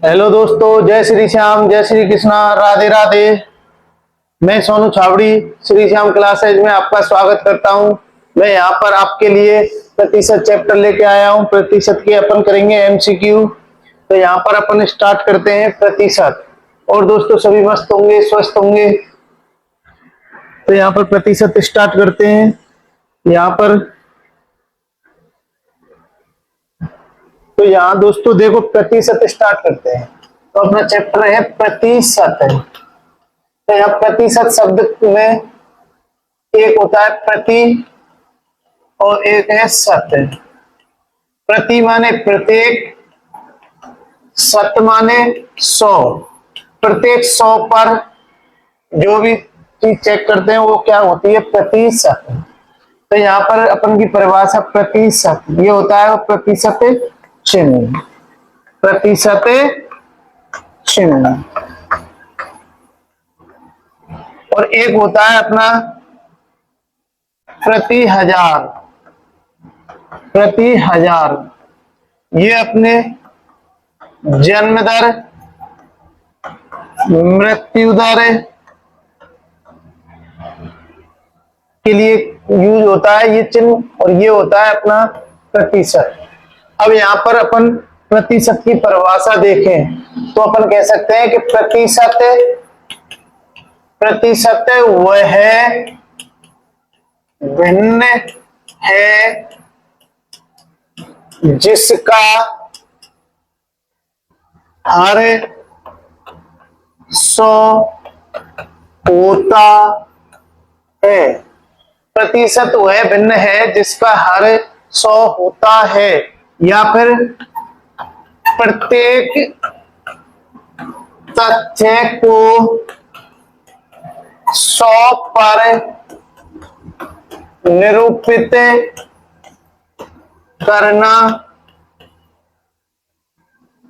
Hello दोस्तों, जय श्री श्याम, जय श्री कृष्णा, राधे राधे। मैं सोनू छावड़ी श्री श्याम क्लासेज में आपका स्वागत करता हूं। मैं यहां पर आपके लिए प्रतिशत चैप्टर लेके आया हूं। प्रतिशत के अपन करेंगे एमसीक्यू। तो यहां पर अपन स्टार्ट करते हैं प्रतिशत। और दोस्तों सभी मस्त होंगे, स्वस्थ होंगे। तो यहां पर प्रतिशत स्टार्ट करते हैं। यहां पर तो यहाँ दोस्तों देखो, प्रतिशत स्टार्ट करते हैं। तो अपना चैप्टर है प्रतिशत। तो यहाँ प्रतिशत शब्द में एक होता है प्रति और एक है शत। प्रति माने प्रत्येक, शत माने 100। प्रत्येक 100 पर जो भी चीज चेक करते हैं वो क्या होती है, प्रतिशत। तो यहाँ पर अपन की परिभाषा प्रतिशत ये होता है प्रतिशत चिन्ह। प्रतिशत चिन्ह। और एक होता है अपना प्रति हजार। प्रति हजार ये अपने जन्म दर, मृत्यु दर के लिए यूज होता है ये चिन्ह। और ये होता है अपना प्रतिशत। अब यहां पर अपन प्रतिशत की परिभाषा देखें तो अपन कह सकते हैं कि प्रतिशत वह भिन्न है जिसका हर 100 होता है। प्रतिशत वह भिन्न है जिसका हर 100 होता है, या फिर प्रत्येक तथ्य को 100 पर निरूपित करना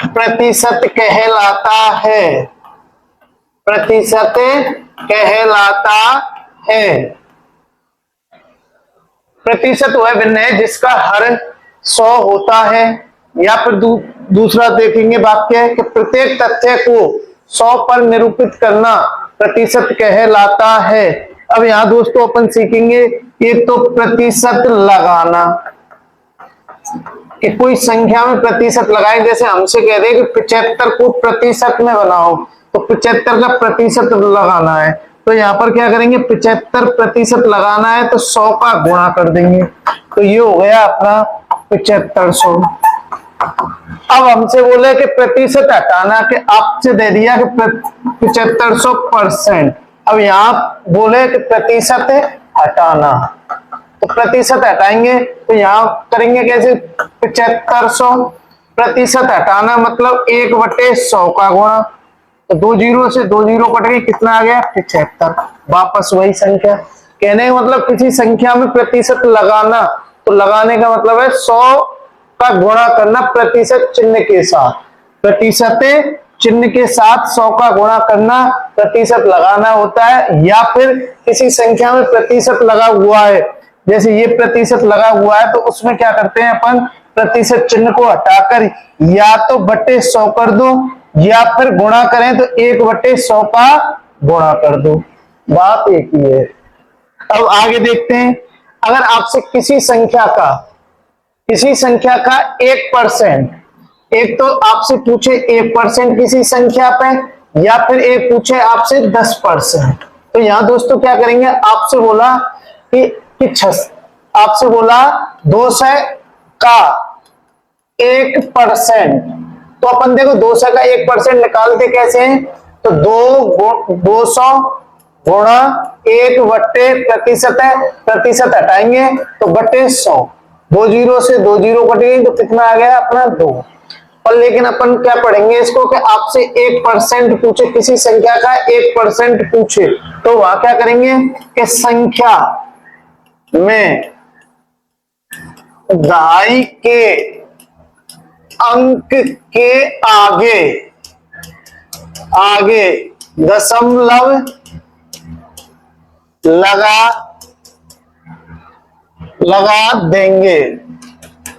प्रतिशत कहलाता है। प्रतिशत कहलाता है। प्रतिशत वह भिन्न है जिसका हर 100 होता है, या फिर दूसरा देखेंगे वाक्य कि प्रत्येक तथ्य को 100 पर निरूपित करना प्रतिशत कहलाता है। अब यहां दोस्तों अपन सीखेंगे एक तो प्रतिशत लगाना, कि कोई संख्या में प्रतिशत लगाए। जैसे हमसे कह रहे हैं कि 75 को प्रतिशत में बनाओ, तो 75 का प्रतिशत लगाना है। तो यहाँ पर क्या करेंगे, 75 प्रतिशत लगाना है तो 100 का गुणा कर देंगे। तो ये हो गया अपना 7500। अब हमसे बोले कि प्रतिशत हटाना, कि आपसे दे दिया कि 7500%। अब यहाँ बोले कि प्रतिशत हटाना, तो प्रतिशत हटाएंगे तो यहाँ करेंगे कैसे, 7500 प्रतिशत हटाना मतलब 1/100 का गुणा। तो 2 जीरो से 2 जीरो कट गई, कितना आ गया 75। वापस वही संख्या। कहने का मतलब किसी संख्या में प्रतिशत लगाना, तो लगाने का मतलब है 100 का गुणा करना प्रतिशत चिन्ह के साथ। प्रतिशत चिन्ह के साथ 100 का गुणा करना प्रतिशत लगाना होता है। या फिर किसी संख्या में प्रतिशत लगा हुआ है, जैसे ये प्रतिशत लगा हुआ है, तो उसमें क्या करते हैं अपन, प्रतिशत चिन्ह को हटाकर या तो बटे 100 कर दो, या फिर गुणा करें तो 1/100 का गुणा कर दो। बात एक ही है। अब आगे देखते हैं, अगर आपसे किसी संख्या का 1%, एक तो आपसे पूछे 1% किसी संख्या पे, या फिर एक पूछे आपसे 10%। तो यहां दोस्तों क्या करेंगे, आपसे बोला कि आपसे बोला 200 का 1%। तो अपन देखो 200 का 1% निकालते कैसे हैं, तो 200 गुणा 1/प्रतिशत है, प्रतिशत हटाएंगे तो बटे 100। 2 जीरो से 2 जीरो कटेगी तो कितना आ गया अपना 2। और लेकिन अपन क्या पढ़ेंगे इसको कि आपसे 1% पूछे, किसी संख्या का 1% पूछे, तो वहां क्या करेंगे कि संख्या में दहाई के अंक के आगे दशमलव लगा देंगे।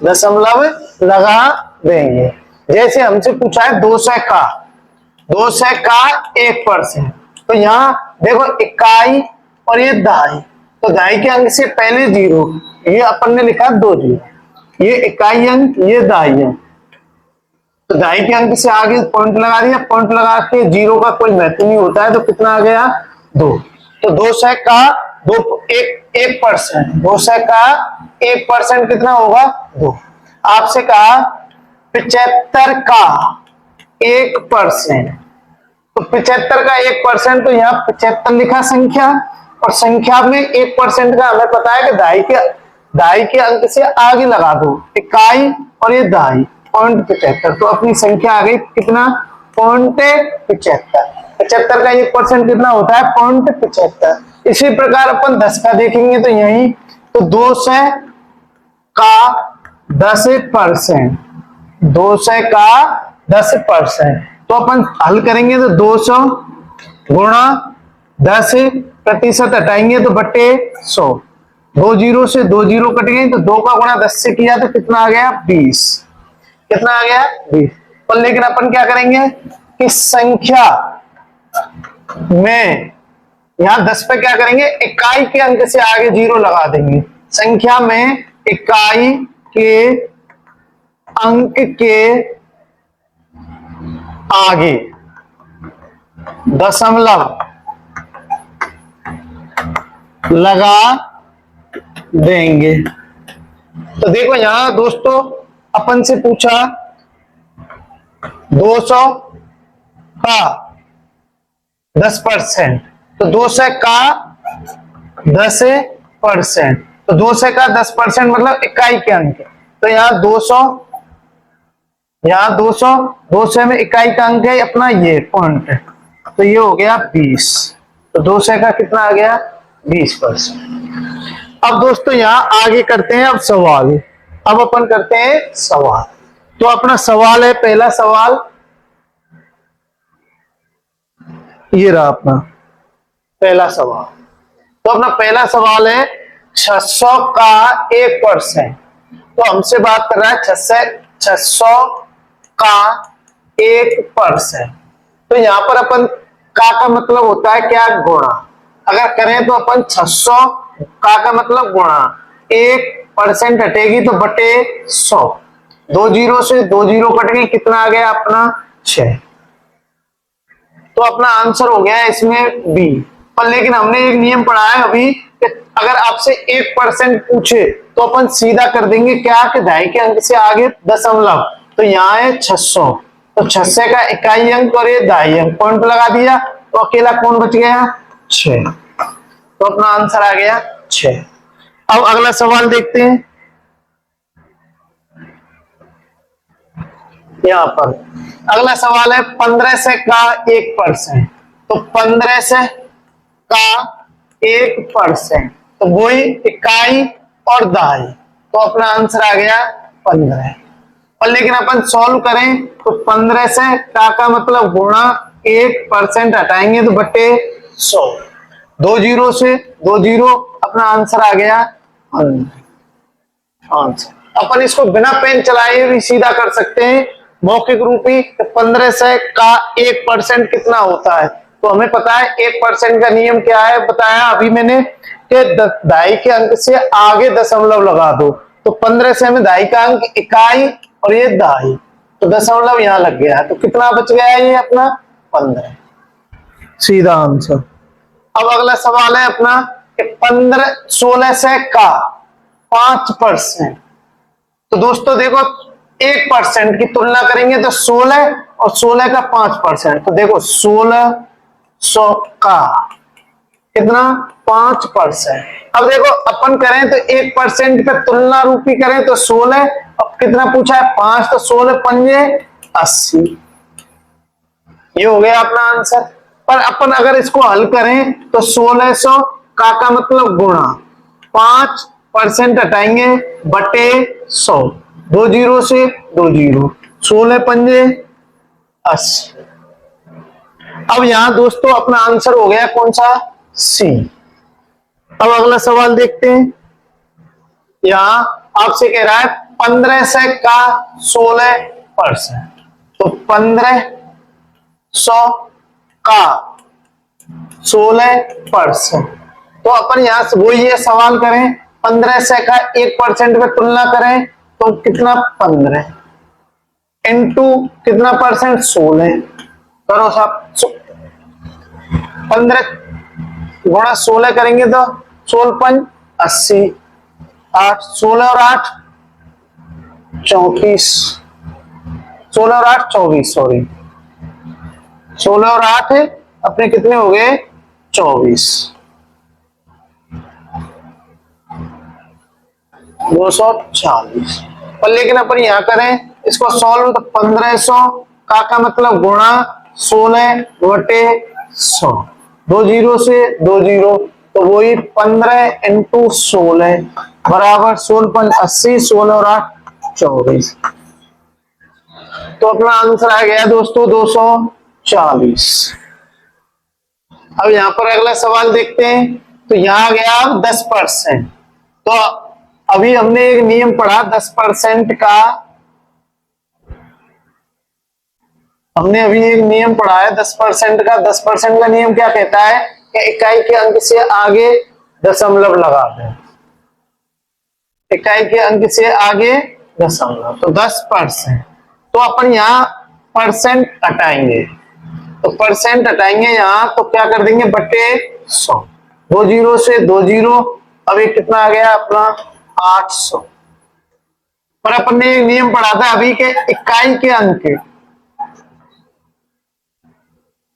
दशमलव लगा देंगे। जैसे हमसे पूछा है 200 का 1%, तो यहाँ देखो इकाई और ये दहाई, तो दहाई के अंक से पहले 0, ये अपन ने लिखा 2 0, ये इकाई अंक ये दहाई अंक, तो दहाई के अंक से आगे पॉइंट लगा दिया, पॉइंट लगा के 0 का कोई महत्व नहीं होता है, तो कितना आ गया 2। तो 200 का 1%, 200 का 1% कितना होगा 2। आपसे कहा 75 का 1%, तो 75 का 1%, तो यहाँ 75 लिखा संख्या, और संख्या में 1% का हमें पता है कि दहाई के अंक से आगे लगा दो इकाई और ये दहाई 0.75, तो अपनी संख्या आ गई कितना 0.75। 75 का 1% कितना होता है 0.75। इसी प्रकार अपन 10 का देखेंगे, तो यही तो 200 का 10%, 200 का 10%, तो अपन हल करेंगे तो 200 गुणा 10% हटाएंगे तो बटे 100, 2 0 से 2 0 कट गए, तो 2 का गुणा 10 से किया तो कितना आ गया 20, कितना आ गया 20। पर लेकिन अपन क्या करेंगे कि संख्या में यहां 10 पे क्या करेंगे, इकाई के अंक से आगे 0 लगा देंगे, संख्या में इकाई के अंक के आगे दशमलव लगा देंगे। तो देखो यहां दोस्तों अपन से पूछा 200 का 10%, तो 200 का 10%, तो 200 का 10% मतलब इकाई के अंक, तो यहाँ 200, यहाँ 200 में इकाई का अंक है अपना ये पॉइंट, तो ये हो गया 20, तो 200 का कितना आ गया 20%। अब दोस्तों यहाँ आगे करते हैं अब सवाल, अब अपन करते हैं सवाल। तो अपना सवाल है, पहला सवाल ये रहा अपना पहला सवाल। तो अपना पहला सवाल है 600 का 1%, तो हमसे बात कर रहा है 600 का 1%, तो यहां पर अपन का मतलब होता है क्या गुणा, अगर करें तो अपन 600 का मतलब गुणा 1% हटेगी तो बटे 100, 2 0 से 2 0 कट गई, कितना आ गया अपना 6, तो अपना आंसर हो गया इसमें बी। पर लेकिन हमने एक नियम पढ़ा है अभी कि अगर आपसे 1% पूछे तो अपन सीधा कर देंगे क्या कि दहाई के अंक से आगे दशमलव, तो यहाँ है 600, तो 600 का इकाई अंक और ये दहाई अंक पॉइंट लगा दिया, तो अकेला कौन बच गया 6, तो अपना आंसर आ गया 6। अब अगला सवाल देखते हैं, यहां पर अगला सवाल है 1500 का 1%, तो 1500 का 1%, तो वही इकाई और दहाई, तो अपना आंसर आ गया 15। और लेकिन अपन सॉल्व करें तो 15 से का मतलब गुणा 1% हटाएंगे तो बटे 100, 2 0 से 2 0, अपना आंसर आ गया आंसर। अपन इसको बिना पेन चलाए भी सीधा कर सकते हैं मौखिक रूप ही, 15 से का 1% कितना होता है, तो हमें पता है 1% का नियम क्या है, बताया अभी मैंने कि दहाई के अंक से आगे दशमलव लगा दो, तो 15 से में दहाई का अंक इकाई और ये दहाई, तो दशमलव यहां लग गया, तो कितना बच गया ये अपना 15, सीधा आंसर। अब अगला सवाल है अपना 1600 का 5%, तो दोस्तों देखो 1% की तुलना करेंगे तो 16 और 16 का 5%, तो देखो 1600 का कितना 5%। अब देखो अपन करें तो 1% पे तुलना रूपी करें तो 16, अब कितना पूछा है 5, तो 16 पंजे 80, ये हो गया अपना आंसर। पर अपन अगर इसको हल करें तो 1600 का मतलब गुणा 5% हटाएंगे बटे 100, 2 0 से 2 0, 16 पंजे 80। अब यहां दोस्तों अपना आंसर हो गया कौन सा सी। अब अगला सवाल देखते हैं, यहां आपसे कह रहा है 1500 का 16%, तो 1500 का 16%। तो अपन यहां से वो ये सवाल करें, 1500 का 1% में तुलना करें तो कितना 15 इंटू कितना परसेंट 16 करो साहब। 15 गुणा 16 करेंगे तो 16 80, 8 16 और 8 34, 16 और 8 24, सॉरी 16 और 8 अपने कितने हो गए 24, 240। पर लेकिन अपन यहां करें इसको सॉल्व तो 1500 का मतलब गुणा 16 बटे 100, 2 जीरो से 2 जीरो, तो वही 15 इंटू 16 बराबर 16 80, 16 और 8 24। तो अपना आंसर आ गया दोस्तों 240। अब यहां पर अगला सवाल देखते हैं। तो यहां आ गया 10%। तो अभी हमने एक नियम पढ़ा 10% का, हमने अभी एक नियम पढ़ा है 10% का। 10% का नियम क्या कहता है कि इकाई के अंक से आगे दशमलव लगा दें, इकाई के अंक से आगे दशमलव, तो 10%। तो अपन यहां परसेंट हटाएंगे, तो परसेंट हटाएंगे यहां तो क्या कर देंगे बटे 100, 2 जीरो से 2 जीरो, अब ये कितना आ गया अपना 800। पर अपन ने एक नियम पढ़ा था अभी के इकाई के अंक,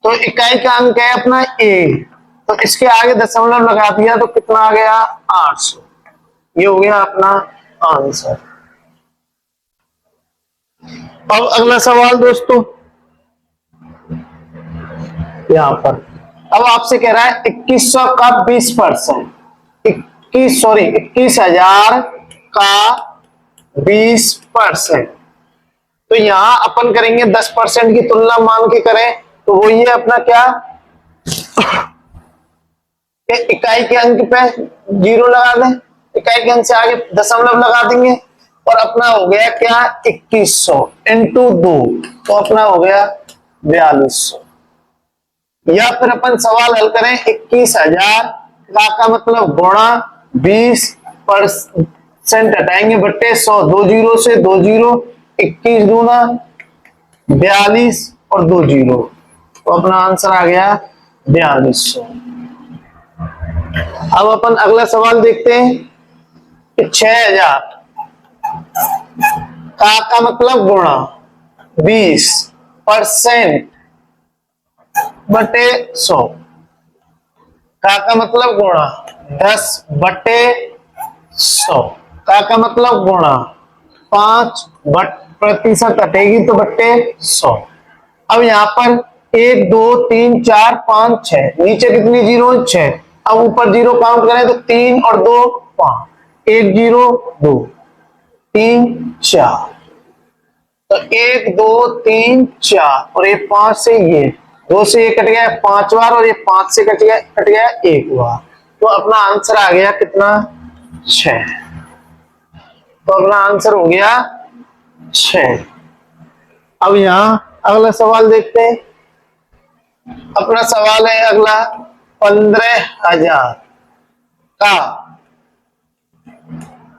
तो इकाई का अंक है अपना ए, तो इसके आगे दशमलव लगा दिया तो कितना आ गया 800। ये हो गया अपना आंसर। अब अगला सवाल दोस्तों यहां पर, अब आपसे कह रहा है 2100 का 20%, 21,000 का 20%। तो यहां अपन करेंगे 10% की तुलना मान के करें तो वो ये अपना क्या इकाई के अंक पे जीरो लगा दें, इकाई के अंक से आगे दशमलव लगा देंगे, और अपना हो गया क्या 2100 इंटू 2, तो अपना हो गया 4200। या फिर अपन सवाल हल करें 21,000 का मतलब गुणा 20% हटाएंगे बट्टे 100, 2 जीरो से 2 जीरो, 21 दूना 42 और 2 जीरो, तो अपना आंसर आ गया 4200। अब अपन अगला सवाल देखते हैं कि 6000 का मतलब गुणा 20% बटे 100, का मतलब गुणा 10 बटे 100, का मतलब गुणा 5% हटेगी तो बट्टे 100। अब यहां पर 1 2 3 4 5 6, नीचे कितनी जीरो 6, अब ऊपर जीरो काउंट करें तो 3 और 2 5, 1 जीरो 2 3 4, तो 1 2 3 4 और ये 5 से ये 2 से ये कट गया 5 बार, और ये 5 से कट गया 1 बार, तो अपना आंसर आ गया कितना 6। तो अपना आंसर हो गया 6। अब यहां अगला सवाल देखते हैं। अपना सवाल है अगला 15,000 का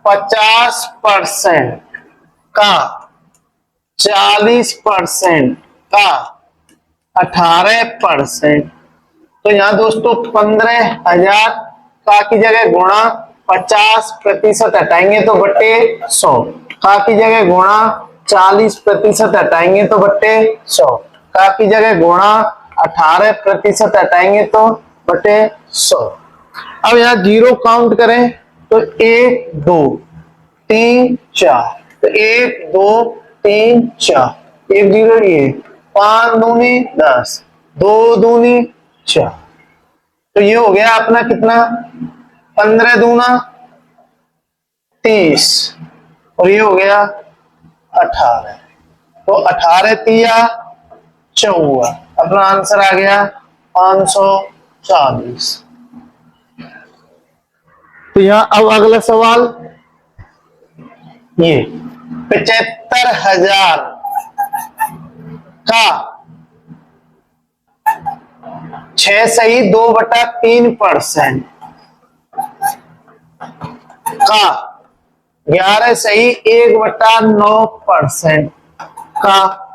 50% का 40% का 18%। तो यहां दोस्तों 15,000 का की जगह गुणा 50% हटाएंगे तो बट्टे 100, का की जगह गुणा 40% हटाएंगे तो बट्टे 100, का की जगह गुणा 18% हटाएंगे तो बटे 100। अब यहां जीरो काउंट करें तो 1 2 3 4, तो 1 2 3 4, 1 जीरो ये 5 दूनी 10, 2 दूनी 4, तो ये हो गया अपना कितना 15 दूना 30, और ये हो गया 18, तो 18 तिया 54, अपना आंसर आ गया 540। तो यहां अब अगला सवाल ये 75,000 का 6 सही 2/3%, का 11 सही 1/9%, का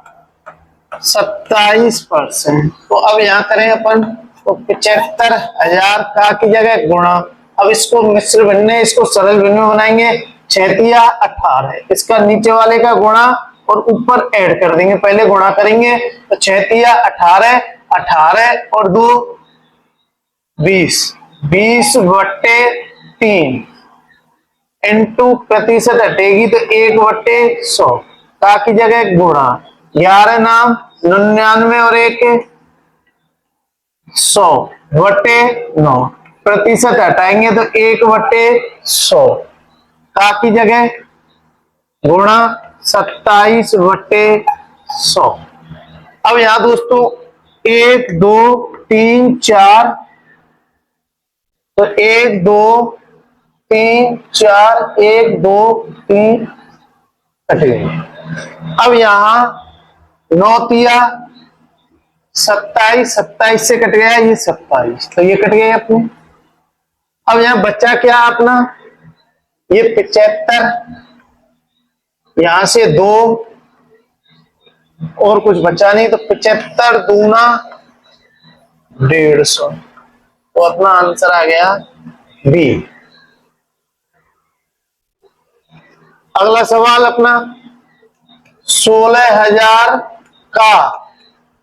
27%। तो अब यहां करें अपन, तो 75,000 का की जगह गुणा, अब इसको मिश्र भिन्न इसको सरल भिन्न में बनाएंगे, 6 18, इसका नीचे वाले का गुणा और ऊपर ऐड कर देंगे, पहले गुणा करेंगे तो 6 18, 18 और 2 20, 20/3 इंटू प्रतिशत हटेगी तो 1/100, का की जगह गुणा, 11 नाम 99 और 1 100/9, प्रतिशत हटाएंगे तो 1/100, का की जगह गुणा 27/100। अब यहां दोस्तों 1 2 3 4, तो 1 2 3 4 1 2 3 कट गए। अब यहां 9 तिया 27, 27 से कट गया ये 27, तो ये कट गए अपने। अब यहां बच्चा क्या अपना, ये 75, यहां से 2 और कुछ बचा नहीं, तो 75 दूना 150, तो अपना आंसर आ गया बी। अगला सवाल अपना 16,000 का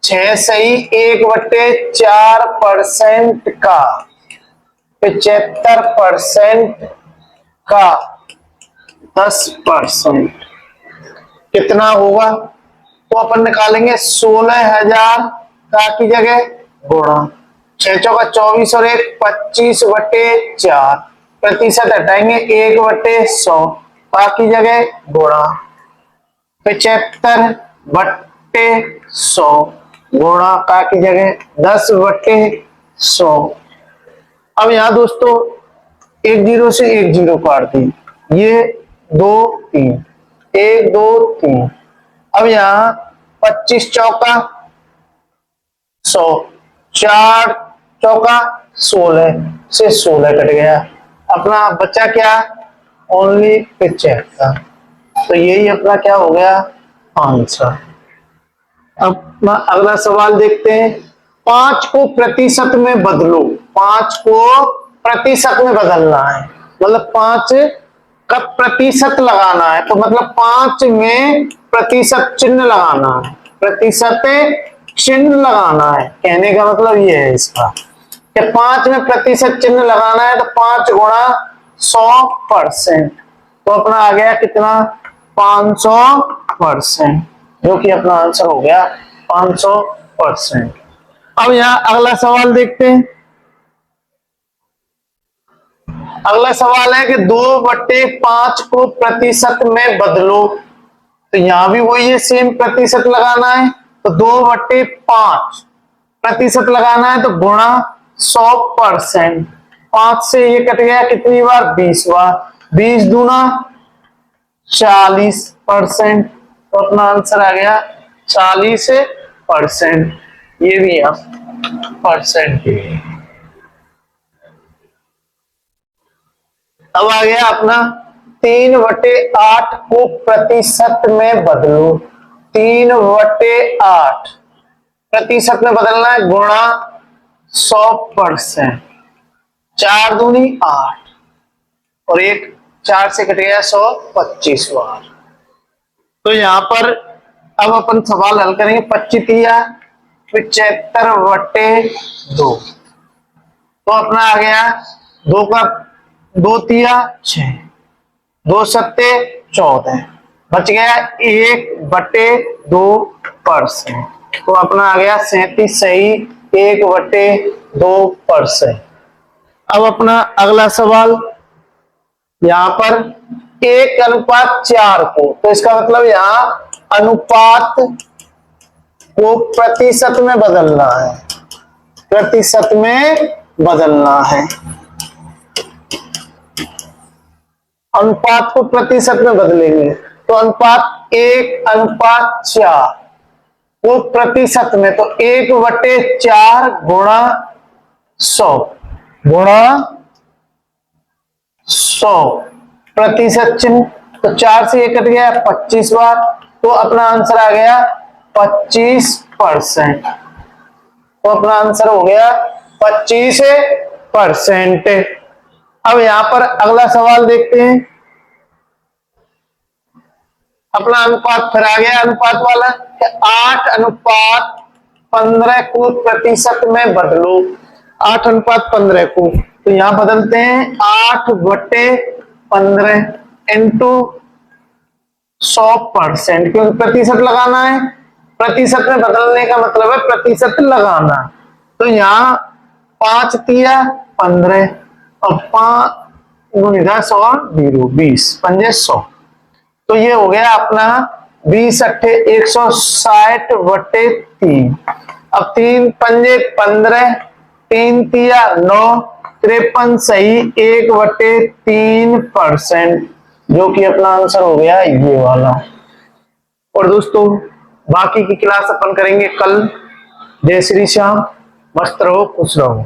6 सही 1/4% का 75% का 10% कितना होगा, तो अपन निकालेंगे 16,000 का की जगह गुणा 6 चौका 24 और 1 25/4, प्रतिशत हटाएंगे 1/100, का की जगह गुणा 75/100 गुणा का की जगह 10/100। अब यहां दोस्तों 1 0 से 1 0 काट दी, ये 2 3 1 2 3, अब यहां 25 चौका 100, 4 चौका 16 से 16 कट गया, अपना बच्चा क्या ओनली 75, तो यही अपना क्या हो गया आंसर। अब अगला सवाल देखते हैं, 5 को प्रतिशत में बदलो, 5 को प्रतिशत में बदलना है, मतलब 5 का प्रतिशत लगाना है, तो मतलब 5 में प्रतिशत चिन्ह लगाना है, प्रतिशत चिन्ह लगाना है, कहने का मतलब ये है इसका कि 5 में प्रतिशत चिन्ह लगाना है, तो 5 गुणा 100%, तो अपना आ गया कितना 500%, जो कि अपना आंसर हो गया 500%। अब यहां अगला सवाल देखते हैं, अगला सवाल है कि 2/5 को प्रतिशत में बदलो, तो यहां भी वही है, सेम प्रतिशत लगाना है, तो 2/5 प्रतिशत लगाना है, तो गुणा 100%, 5 से ये कट गया कितनी बार 20 बार, 20 दूना 40%, तो अपना आंसर आ गया 40%, ये भी आप परसेंट। अब आ गया अपना 3/8 को प्रतिशत में बदलो, 3/8 प्रतिशत में बदलना है, गुणा 100%, 4 दूनी 8 और 1 4 से कट गया 125 बार। तो यहां पर अब अपन सवाल हल करेंगे, 25 तिया 75/2, तो अपना आ गया 2 का 2 तिया 6, 2 सत्ते 14, बच गया 1/2%, तो अपना आ गया 37 सही 1/2%। अब अपना अगला सवाल, यहां पर 1:4 को, तो इसका मतलब यहां अनुपात को प्रतिशत में बदलना है, प्रतिशत में बदलना है, अनुपात को प्रतिशत में बदलेंगे, तो अनुपात 1:4, वो प्रतिशत में, तो 1/4 गुणा 100 गुणा 100 प्रतिशत चिन्ह, तो 4 से 1 कट गया 25 बार, तो अपना आंसर आ गया 25%। तो अपना आंसर हो गया 25%। अब यहां पर अगला सवाल देखते हैं। अपना अनुपात फिर आ गया अनुपात वाला, 8:15 को प्रतिशत में बदलो। 8:15 को तो यहां बदलते हैं 8/15 इंटू 100%, क्योंकि प्रतिशत लगाना है, प्रतिशत में बदलने का मतलब है प्रतिशत लगाना। तो यहाँ 5 तिया 15 और 5 × 100 20 पंजे 100, तो ये हो गया अपना 20 अट्ठे 160/3। अब 3 पंजे 15, 3 तिया 9, 53 सही 1/3%, जो कि अपना आंसर हो गया ये वाला। और दोस्तों बाकी की क्लास अपन करेंगे कल। जय श्री श्याम, मस्त रहो खुश रहो।